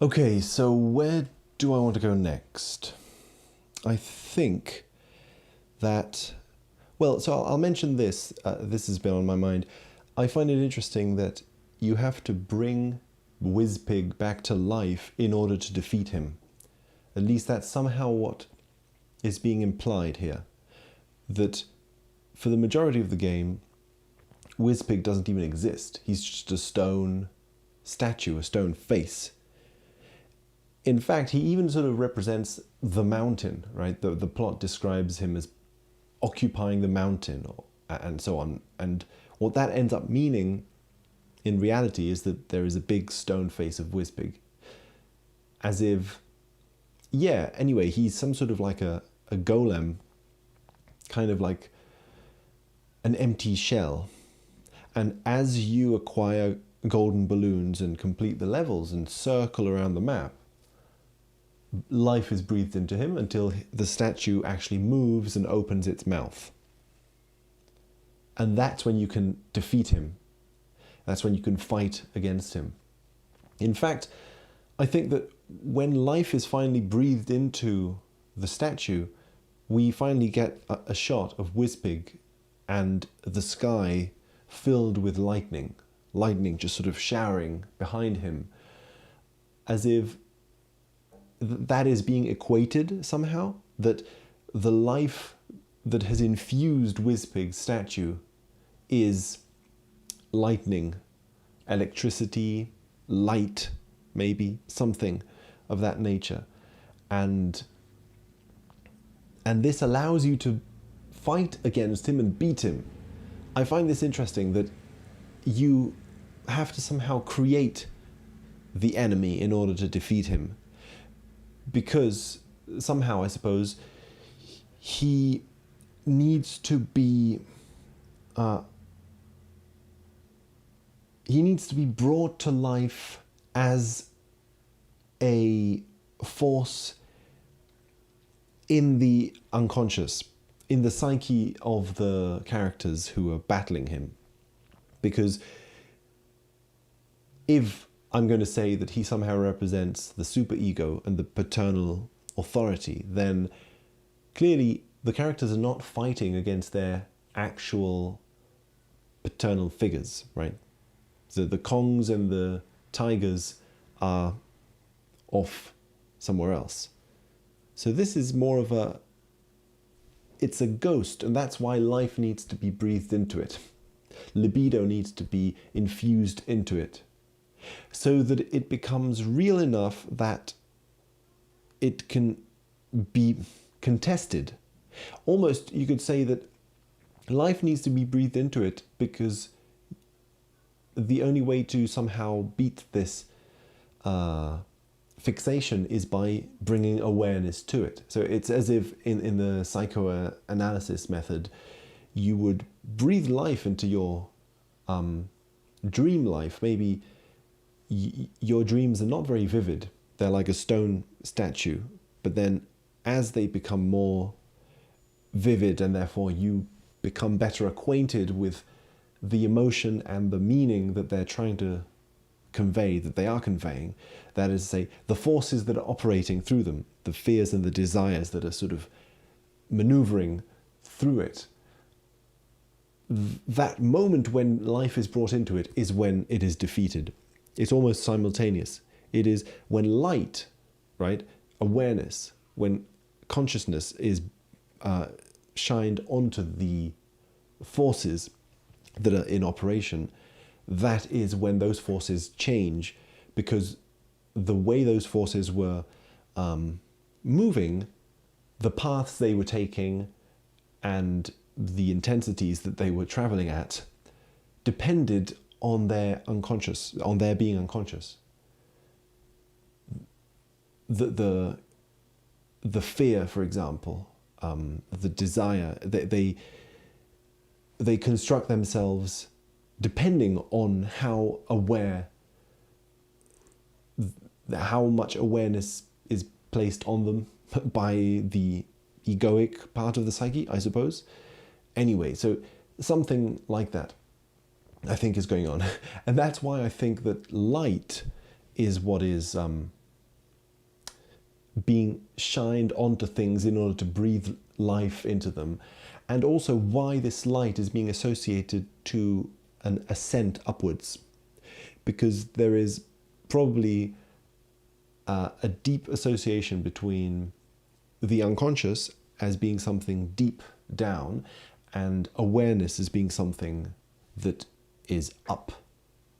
Okay, so where do I want to go next? I think that, well, so I'll mention this. This has been on my mind. I find it interesting that you have to bring Wizpig back to life in order to defeat him. At least that's somehow what is being implied here. That for the majority of the game, Wizpig doesn't even exist. He's just a stone statue, a stone face. In fact, he even sort of represents the mountain, right? The plot describes him as occupying the mountain and so on. And what that ends up meaning in reality is that there is a big stone face of Wizpig. As if, yeah, anyway, he's some sort of like a golem, kind of like an empty shell. And as you acquire golden balloons and complete the levels and circle around the map, life is breathed into him until the statue actually moves and opens its mouth. And that's when you can defeat him. That's when you can fight against him. In fact, I think that when life is finally breathed into the statue, we finally get a shot of Wizpig and the sky filled with lightning. Lightning just sort of showering behind him, as if that is being equated somehow, that the life that has infused Wizpig's statue is lightning, electricity, light, maybe, something of that nature. And this allows you to fight against him and beat him. I find this interesting, that you have to somehow create the enemy in order to defeat him. Because somehow, I suppose, he needs to be brought to life as a force in the unconscious, in the psyche of the characters who are battling him. Because if I'm going to say that he somehow represents the superego and the paternal authority, then clearly the characters are not fighting against their actual paternal figures, right? So the Kongs and the Tigers are off somewhere else. So this is more of it's a ghost, and that's why life needs to be breathed into it. Libido needs to be infused into it, so that it becomes real enough that it can be contested. Almost, you could say that life needs to be breathed into it, because the only way to somehow beat this fixation is by bringing awareness to it. So it's as if in the psychoanalysis method, you would breathe life into your dream life. Maybe your dreams are not very vivid. They're like a stone statue. But then as they become more vivid, and therefore you become better acquainted with the emotion and the meaning that they're trying to convey, that they are conveying, that is to say, the forces that are operating through them, the fears and the desires that are sort of maneuvering through it, that moment when life is brought into it is when it is defeated. It's almost simultaneous. It is when light, right, awareness, when consciousness is shined onto the forces that are in operation, that is when those forces change, because the way those forces were moving, the paths they were taking, and the intensities that they were traveling at depended on their unconscious, on their being unconscious. The fear, for example, the desire, they construct themselves depending on how aware, how much awareness is placed on them by the egoic part of the psyche, I suppose. Anyway, so something like that, I think, is going on. And that's why I think that light is what is being shined onto things in order to breathe life into them, and also why this light is being associated to an ascent upwards, because there is probably a deep association between the unconscious as being something deep down and awareness as being something that is up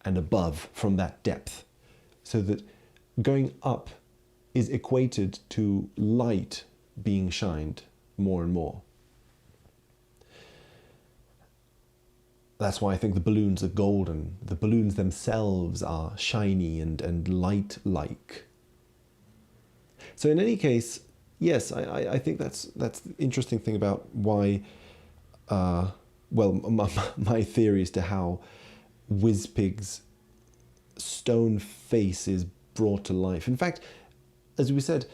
and above from that depth. So that going up is equated to light being shined more and more. That's why I think the balloons are golden. The balloons themselves are shiny and light-like. So in any case, yes, I think that's the interesting thing about why, my theory as to how Wizpig's stone face is brought to life. In fact, as we said,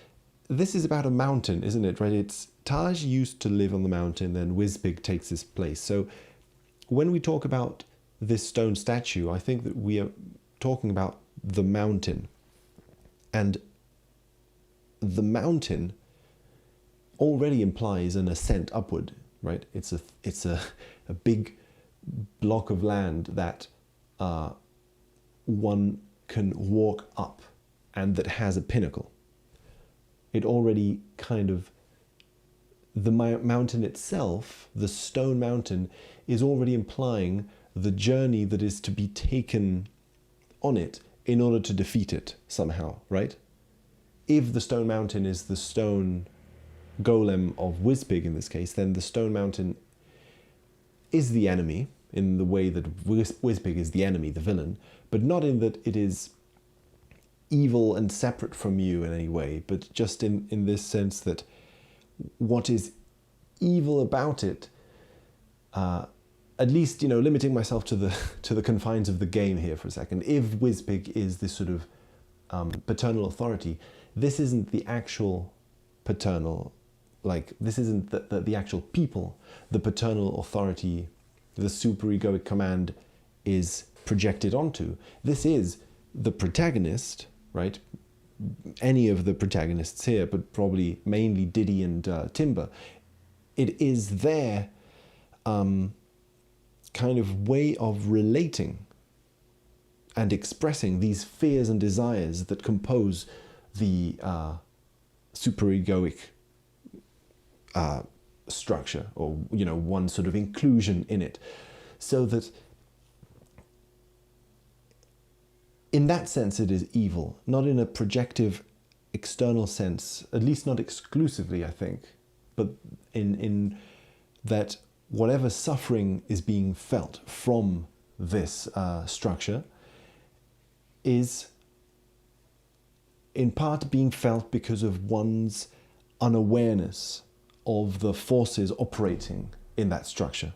this is about a mountain, isn't it? Right? It's Taj used to live on the mountain, then Wizpig takes his place. So when we talk about this stone statue, I think that we are talking about the mountain. And the mountain already implies an ascent upward, right? It's a big block of land that one can walk up and that has a pinnacle. It already kind of, the mountain itself, the stone mountain, is already implying the journey that is to be taken on it in order to defeat it somehow, right? If the stone mountain is the stone golem of Wizpig in this case, then the stone mountain is the enemy in the way that Wizpig is the enemy, the villain, but not in that it is evil and separate from you in any way, but just in this sense that what is evil about it, at least, limiting myself to the confines of the game here for a second, if Wizpig is this sort of paternal authority, this isn't the actual paternal, this isn't the actual people the paternal authority, the superegoic command is projected onto. This is the protagonist, right? Any of the protagonists here, but probably mainly Diddy and Timber. It is their kind of way of relating and expressing these fears and desires that compose the superegoic structure, or one sort of inclusion in it, so that in that sense it is evil, not in a projective external sense, at least not exclusively, I think, but in that whatever suffering is being felt from this structure is in part being felt because of one's unawareness of the forces operating in that structure.